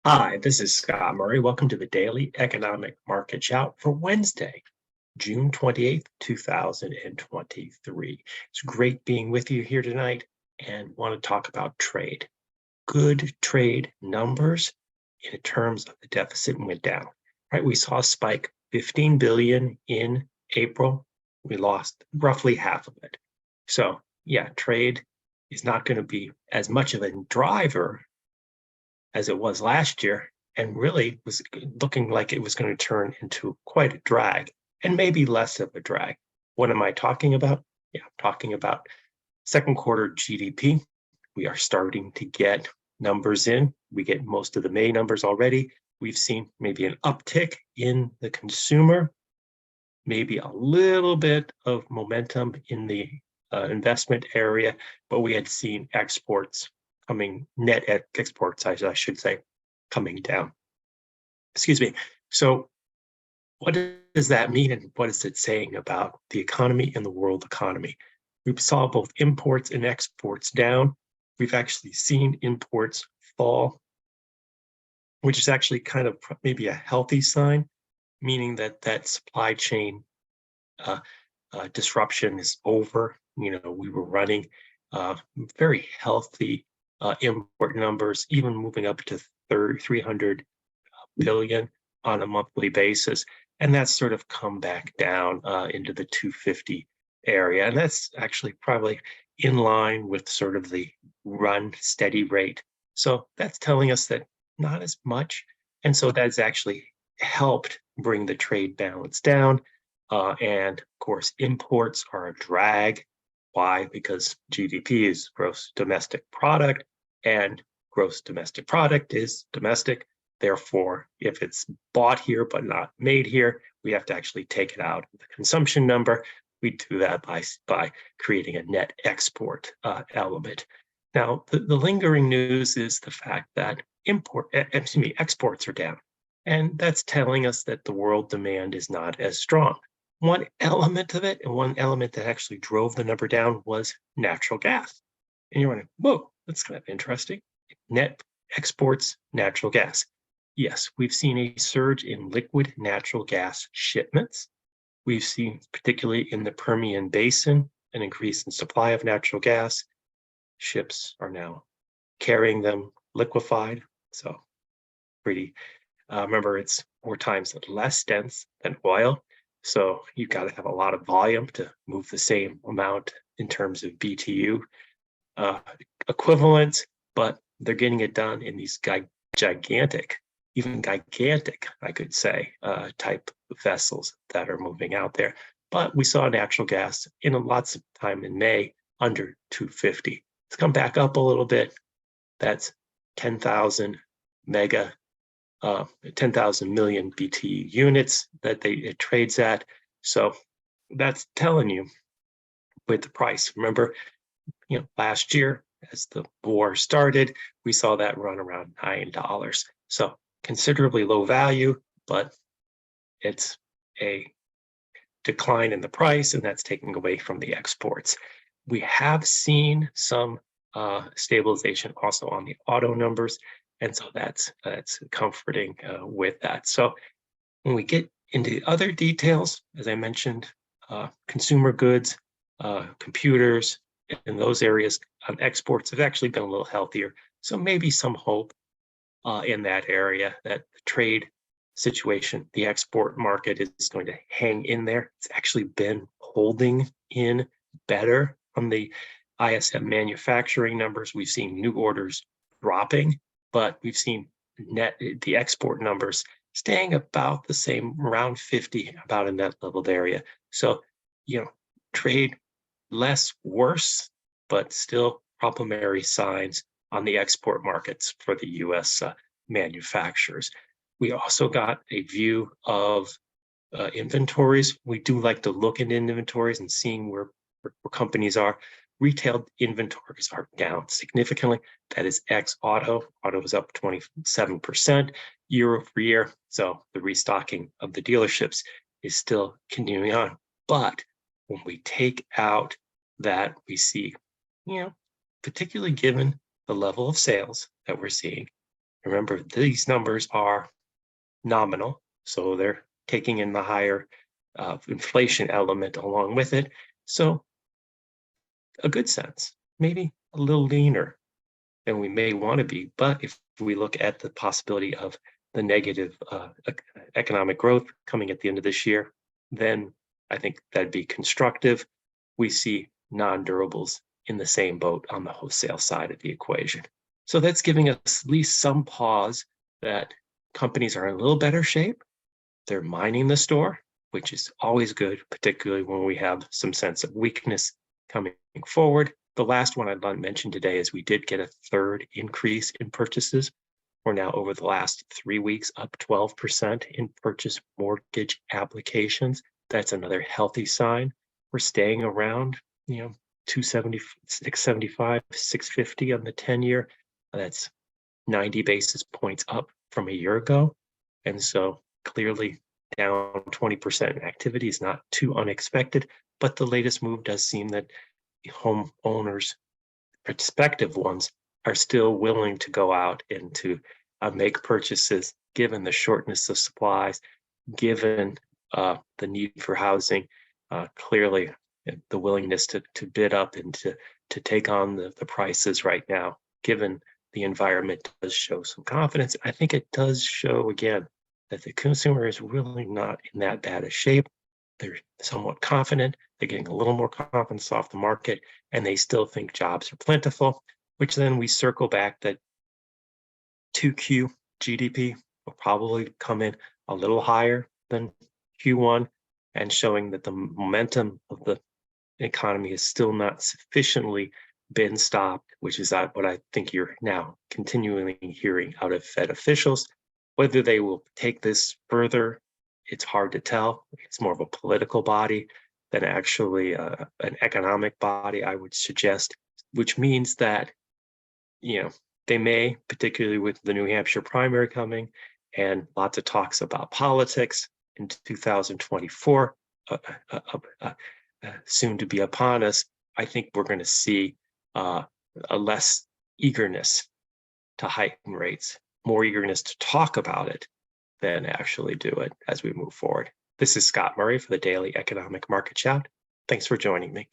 Hi, this is Scott Murray. Welcome to the Daily Economic Market Shout for Wednesday, June 28th, 2023. It's great being with you here tonight and want to talk about trade. Good trade numbers in terms of the deficit went down, right? We saw a spike 15 billion in April. We lost roughly half of it. So yeah, trade is not going to be as much of a driver as it was last year, and really was looking like it was going to turn into quite a drag and maybe less of a drag. What am I talking about? Yeah, I'm talking about second quarter GDP. We are starting to get numbers in. We get most of the May numbers already. We've seen maybe an uptick in the consumer, maybe a little bit of momentum in the investment area, but we had seen exports net exports, I should say, coming down. Excuse me. So what does that mean, and what is it saying about the economy and the world economy? We saw both imports and exports down. We've actually seen imports fall, which is actually kind of maybe a healthy sign, meaning that supply chain disruption is over. We were running very healthy import numbers, even moving up to 300 billion on a monthly basis. And that's sort of come back down into the 250 area. And that's actually probably in line with sort of the run steady rate. So that's telling us that not as much. And so that's actually helped bring the trade balance down. And of course, imports are a drag. Why? Because GDP is gross domestic product, and gross domestic product is domestic. Therefore, if it's bought here but not made here, we have to actually take it out of the consumption number. We do that by creating a net export element. Now, the lingering news is the fact that exports are down. And that's telling us that the world demand is not as strong. One element of it, and one element that actually drove the number down, was natural gas. And you're wondering, whoa, that's kind of interesting. Net exports natural gas. Yes, we've seen a surge in liquid natural gas shipments. We've seen, particularly in the Permian Basin, an increase in supply of natural gas. Ships are now carrying them liquefied. So pretty, remember, it's 4 times less dense than oil. So you've got to have a lot of volume to move the same amount in terms of BTU equivalents, but they're getting it done in these gigantic, I could say, type vessels that are moving out there. But we saw natural gas in lots of time in May under 250. It's come back up a little bit. That's 10,000 mega 10,000 million BTU units that it trades at. So that's telling you with the price. Remember, last year as the war started, we saw that run around $9. So considerably low value, but it's a decline in the price, and that's taking away from the exports. We have seen some stabilization also on the auto numbers. And so that's comforting with that. So when we get into other details, as I mentioned, consumer goods, computers, in those areas, exports have actually been a little healthier. So maybe some hope in that area that the trade situation, the export market is going to hang in there. It's actually been holding in better from the ISM manufacturing numbers. We've seen new orders dropping, but we've seen the export numbers staying about the same, around 50, about in that leveled area. So, trade less worse, but still problematic signs on the export markets for the U.S. Manufacturers. We also got a view of inventories. We do like to look into inventories and seeing where companies are. Retail inventories are down significantly. That is ex auto. Auto is up 27% year over year. So the restocking of the dealerships is still continuing on. But when we take out that, we see, particularly given the level of sales that we're seeing, Remember, these numbers are nominal, so they're taking in the higher inflation element along with it. So a good sense, maybe a little leaner than we may want to be. But if we look at the possibility of the negative economic growth coming at the end of this year, then I think that'd be constructive. We see non-durables in the same boat on the wholesale side of the equation. So that's giving us at least some pause that companies are in a little better shape. They're mining the store, which is always good, particularly when we have some sense of weakness coming forward. The last one I'd like to mention today is we did get a third increase in purchases. We're now over the last 3 weeks up 12% in purchase mortgage applications. That's another healthy sign. We're staying around, 270, 675, 650 on the 10-year. That's 90 basis points up from a year ago. And so clearly down 20% in activity is not too unexpected, but the latest move does seem that homeowners, prospective ones, are still willing to go out and to make purchases given the shortness of supplies, given the need for housing, clearly the willingness to bid up and to take on the prices right now, given the environment does show some confidence. I think it does show again that the consumer is really not in that bad a shape. They're somewhat confident. They're getting a little more confidence off the market, and they still think jobs are plentiful, which then we circle back that 2Q GDP will probably come in a little higher than Q1, and showing that the momentum of the economy has still not sufficiently been stopped, which is what I think you're now continually hearing out of Fed officials. Whether they will take this further, it's hard to tell. It's more of a political body than actually an economic body, I would suggest, which means that, they may, particularly with the New Hampshire primary coming and lots of talks about politics in 2024, soon to be upon us, I think we're going to see a less eagerness to heighten rates, more eagerness to talk about it than actually do it as we move forward. This is Scott Murray for the Daily Economic Market Chat. Thanks for joining me.